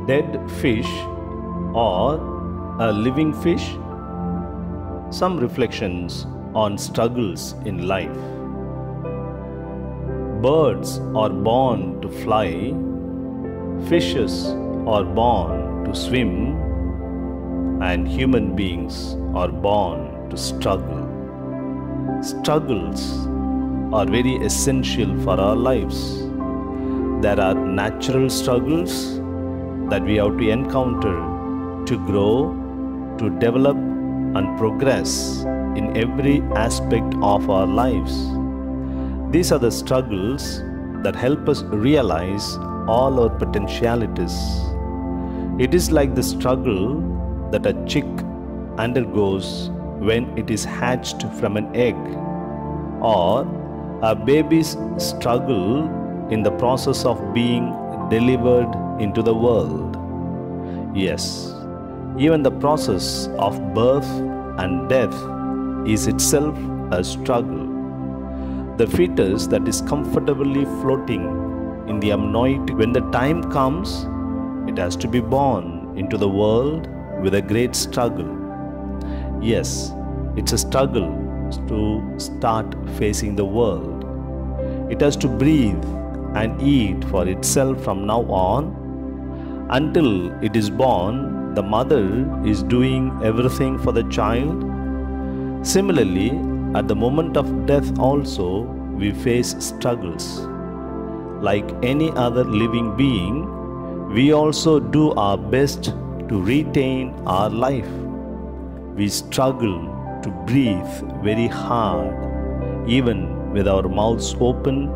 dead fish or a living fish? Some reflections on struggles in life. Birds are born to fly, fishes are born to swim, and human beings are born to struggle. Struggles are very essential for our lives. There are natural struggles that we have to encounter to grow, to develop and progress in every aspect of our lives. These are the struggles that help us realize all our potentialities. It is like the struggle that a chick undergoes when it is hatched from an egg, or a baby's struggle in the process of being delivered into the world. Yes, even the process of birth and death is itself a struggle. The fetus that is comfortably floating in the amniotic, when the time comes, it has to be born into the world with a great struggle. Yes, it's a struggle to start facing the world. It has to breathe and eat for itself from now on. Until it is born, the mother is doing everything for the child. Similarly, at the moment of death also, we face struggles. Like any other living being, we also do our best to retain our life. We struggle to breathe very hard, even with our mouths open,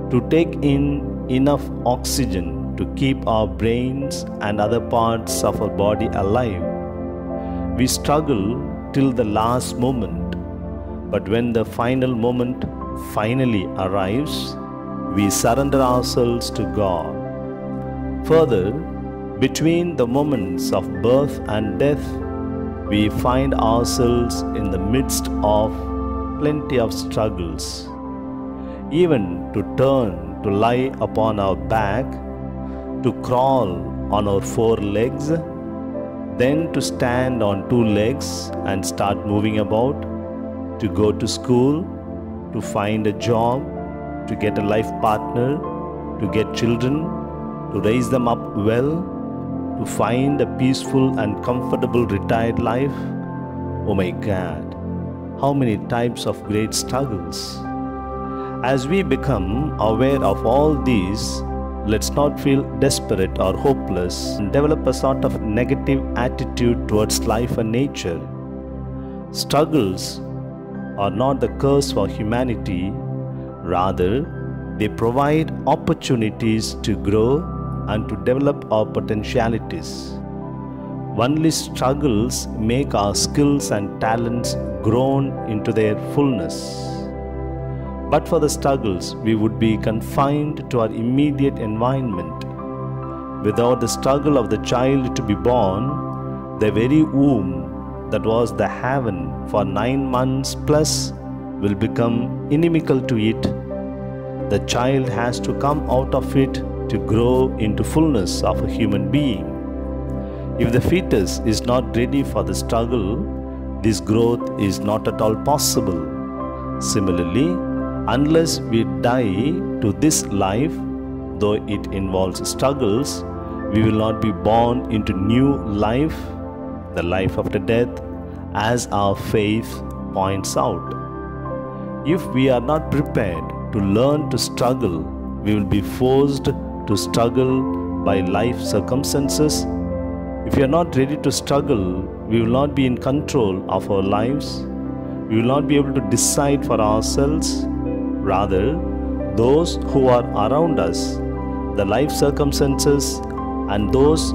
to take in enough oxygen to keep our brains and other parts of our body alive. We struggle till the last moment, but when the final moment finally arrives, we surrender ourselves to God. Further, between the moments of birth and death, we find ourselves in the midst of plenty of struggles. Even to turn to lie upon our back, to crawl on our 4 legs, then to stand on 2 legs and start moving about, to go to school, to find a job, to get a life partner, to get children, to raise them up well, to find a peaceful and comfortable retired life. Oh my God, how many types of great struggles. As we become aware of all these, let's not feel desperate or hopeless and develop a sort of negative attitude towards life and nature. Struggles are not the curse for humanity, rather, they provide opportunities to grow and to develop our potentialities. Only struggles make our skills and talents grown into their fullness. But for the struggles, we would be confined to our immediate environment. Without the struggle of the child to be born, the very womb that was the heaven for 9 months plus will become inimical to it. The child has to come out of it to grow into fullness of a human being. If the fetus is not ready for the struggle, this growth is not at all possible. Similarly, unless we die to this life, though it involves struggles, we will not be born into new life, the life after death, as our faith points out. If we are not prepared to learn to struggle, we will be forced to struggle by life circumstances. If we are not ready to struggle, we will not be in control of our lives. We will not be able to decide for ourselves. Rather, those who are around us, the life circumstances, and those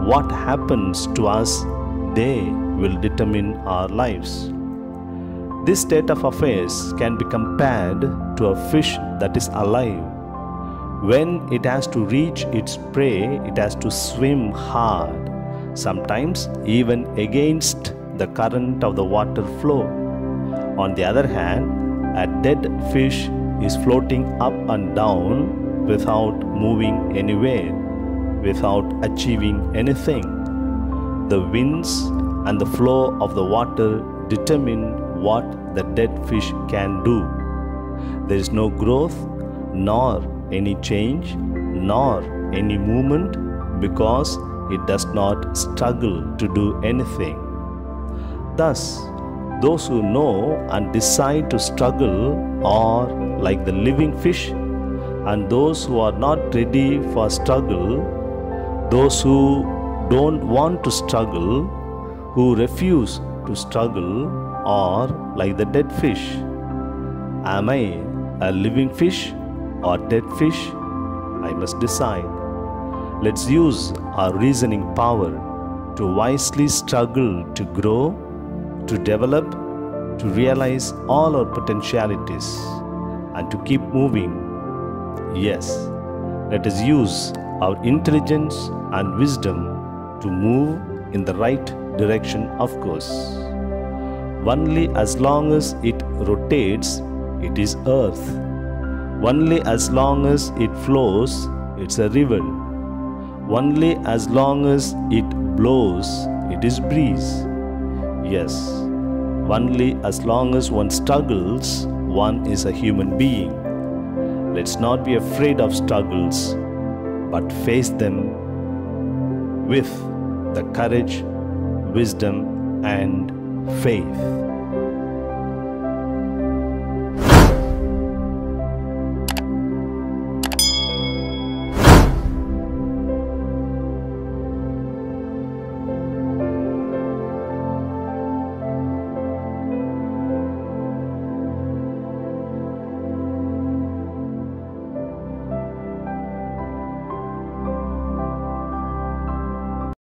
what happens to us, they will determine our lives. This state of affairs can be compared to a fish that is alive. When it has to reach its prey, it has to swim hard, sometimes even against the current of the water flow. On the other hand, a dead fish is floating up and down without moving anywhere. without achieving anything. The winds and the flow of the water determine what the dead fish can do. There is no growth, nor any change, nor any movement, because it does not struggle to do anything. Thus, those who know and decide to struggle are like the living fish, and those who are not ready for struggle, those who don't want to struggle, who refuse to struggle, are like the dead fish. Am I a living fish or dead fish? I must decide. Let's use our reasoning power to wisely struggle to grow, to develop, to realize all our potentialities, and to keep moving. Yes, let us use our intelligence and wisdom to move in the right direction, of course. Only as long as it rotates, it is earth. Only as long as it flows, it's a river. Only as long as it blows, it is breeze. Yes, only as long as one struggles, one is a human being. Let's not be afraid of struggles, but face them with the courage, wisdom, and faith.